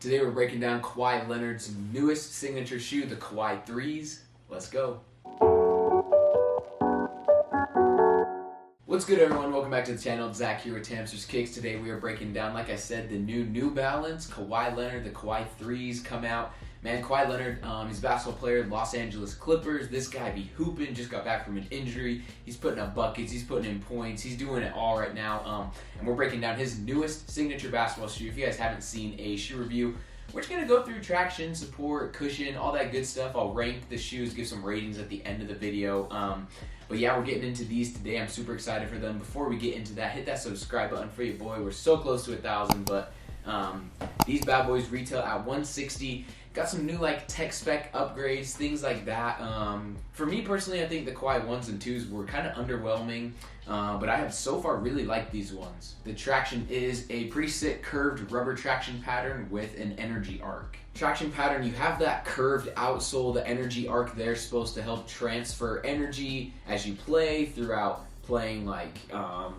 Today we're breaking down Kawhi Leonard's newest signature shoe, the Kawhi 3s. Let's go. What's good, everyone? Welcome back to the channel. Zach here with Tamster's Kicks. Today we are breaking down, like I said, the New Balance Kawhi Leonard. The Kawhi 3s come out. Man, Kawhi Leonard, he's a basketball player, Los Angeles Clippers. This guy be hooping, just got back from an injury. He's putting up buckets, he's putting in points, he's doing it all right now. And we're breaking down his newest signature basketball shoe. If you guys haven't seen a shoe review, we're just going to go through traction, support, cushion, all that good stuff. I'll rank the shoes, give some ratings at the end of the video. But yeah, we're getting into these today. I'm super excited for them. Before we get into that, hit that subscribe button for your boy. We're so close to 1,000, but these bad boys retail at $160. Got some new tech spec upgrades, things like that. For me personally, I think the Kawhi 1s and 2s were kind of underwhelming, but I have so far really liked these ones. The traction is a pretty sick curved rubber traction pattern with an energy arc. Traction pattern, you have that curved outsole, the energy arc there is supposed to help transfer energy as you play throughout playing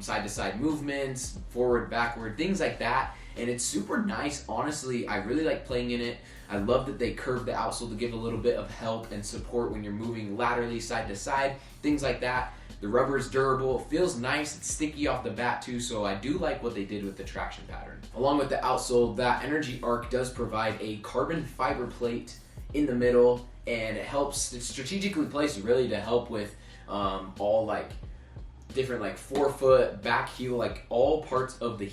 side-to-side movements, forward, backward, things like that. And it's super nice, honestly. I really like playing in it. I love that they curve the outsole to give a little bit of help and support when you're moving laterally, side to side, things like that. The rubber is durable, it feels nice, it's sticky off the bat too, so I do like what they did with the traction pattern. Along with the outsole, that energy arc does provide a carbon fiber plate in the middle, and it's strategically placed really to help with all different forefoot, back heel, all parts of the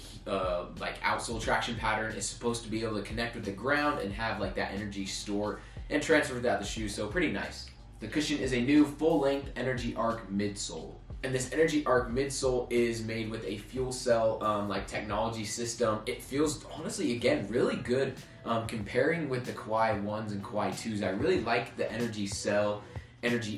outsole traction pattern is supposed to be able to connect with the ground and have that energy store and transfer without the shoe, so pretty nice. The cushion is a new full-length energy arc midsole. And this energy arc midsole is made with a fuel cell technology system. It feels, honestly, again, really good comparing with the Kawhi 1s and Kawhi 2s. I really like the energy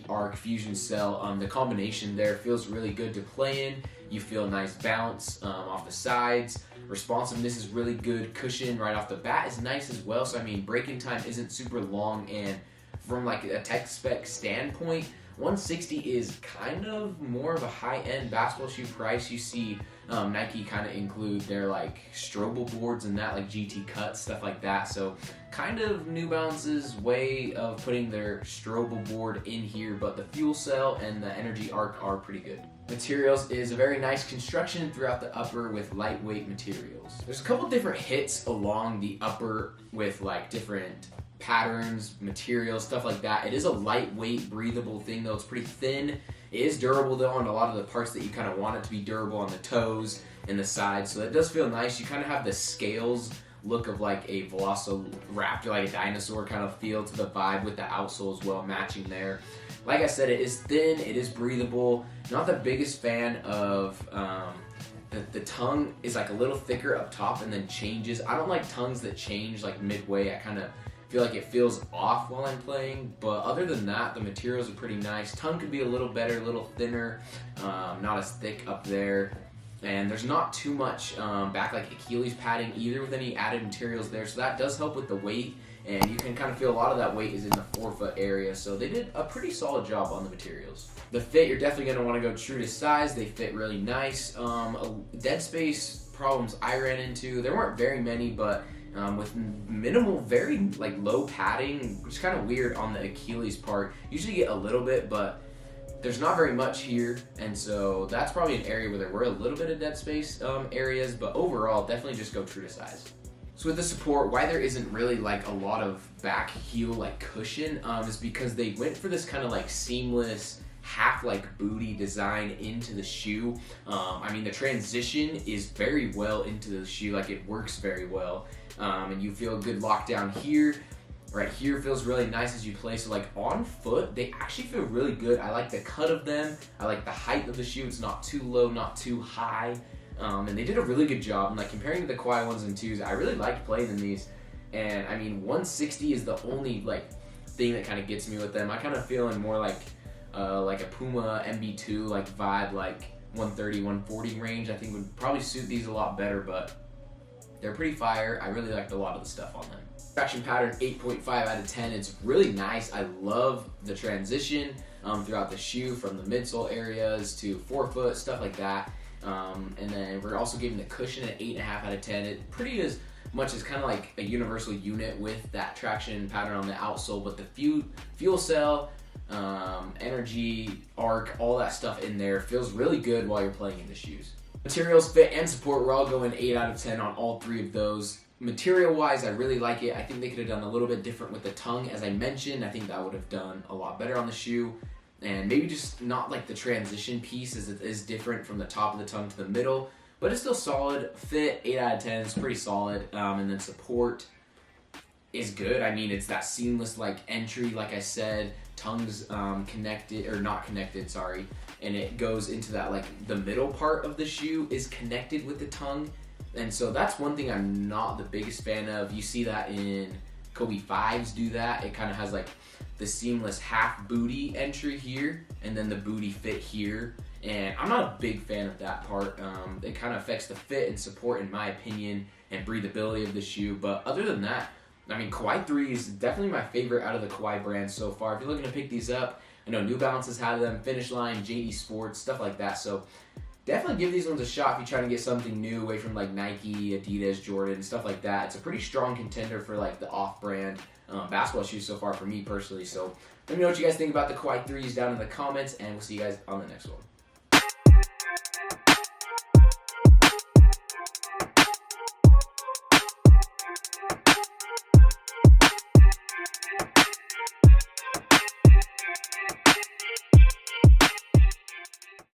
arc fusion cell. The combination there feels really good to play in. You feel a nice bounce off the sides. Responsiveness is really good. Cushion right off the bat is nice as well. So I mean, breaking time isn't super long, and from a tech spec standpoint, $160 is kind of more of a high-end basketball shoe price. You see Nike kind of include their Strobel boards and that, GT cuts, stuff like that. So kind of New Balance's way of putting their Strobel board in here, but the fuel cell and the energy arc are pretty good. Materials is a very nice construction throughout the upper with lightweight materials. There's a couple different hits along the upper with different patterns, materials, stuff like that. It is a lightweight, breathable thing though. It's pretty thin. It is durable though on a lot of the parts that you kind of want it to be durable, on the toes and the sides. So it does feel nice. You kind of have the scales look of a velociraptor, a dinosaur kind of feel to the vibe with the outsole as well, matching there. Like I said, it is thin, it is breathable. Not the biggest fan of the tongue is a little thicker up top and then changes. I don't like tongues that change midway. I kind of feel like it feels off while I'm playing, but other than that, the materials are pretty nice. Tongue could be a little better, a little thinner, not as thick up there. And there's not too much back Achilles padding either with any added materials there, so that does help with the weight, and you can kind of feel a lot of that weight is in the forefoot area, so they did a pretty solid job on the materials. The fit, you're definitely going to want to go true to size. They fit really nice. Dead space problems I ran into, there weren't very many, but with minimal, very low padding, which is kind of weird on the Achilles part. Usually get a little bit, but there's not very much here, and so that's probably an area where there were a little bit of dead space areas, but overall, definitely just go true to size. So with the support, why there isn't really a lot of back heel cushion is because they went for this kind of seamless half booty design into the shoe. I mean, the transition is very well into the shoe, it works very well, and you feel a good lockdown here. Right here feels really nice as you play. So on foot, they actually feel really good. I like the cut of them. I like the height of the shoe. It's not too low, not too high. And they did a really good job. And comparing to the Kawhi 1s and 2s, I really liked playing in these. And I mean, $160 is the only thing that kind of gets me with them. I kind of feeling more like a Puma MB2 vibe, 130, 140 range. I think would probably suit these a lot better, but they're pretty fire. I really liked a lot of the stuff on them. Traction pattern 8.5 out of 10. It's really nice. I love the transition throughout the shoe from the midsole areas to forefoot, stuff like that. And then we're also giving the cushion an 8.5 out of 10. It pretty is much as kind of like a universal unit with that traction pattern on the outsole, but the fuel cell, energy, arc, all that stuff in there feels really good while you're playing in the shoes. Materials, fit, and support, we're all going 8 out of 10 on all 3 of those. Material-wise, I really like it. I think they could have done a little bit different with the tongue, as I mentioned. I think that would have done a lot better on the shoe. And maybe just not like the transition piece as it is different from the top of the tongue to the middle. But it's still solid. Fit, 8 out of 10. It's pretty solid. And then support is good. I mean, it's that seamless like entry, like I said. Tongue's connected, or not connected, sorry. And it goes into that, like, the middle part of the shoe is connected with the tongue. And so that's one thing I'm not the biggest fan of. You see that in Kobe 5s do that. It kind of has like the seamless half booty entry here and then the booty fit here. And I'm not a big fan of that part. It kind of affects the fit and support, in my opinion, and breathability of the shoe. But other than that, I mean, Kawhi 3 is definitely my favorite out of the Kawhi brand so far. If you're looking to pick these up, I know New Balance has had them, Finish Line, JD Sports, stuff like that. So definitely give these ones a shot if you're trying to get something new away from like Nike, Adidas, Jordan, stuff like that. It's a pretty strong contender for like the off-brand basketball shoes so far for me personally. So let me know what you guys think about the Kawhi 3s down in the comments, and we'll see you guys on the next one.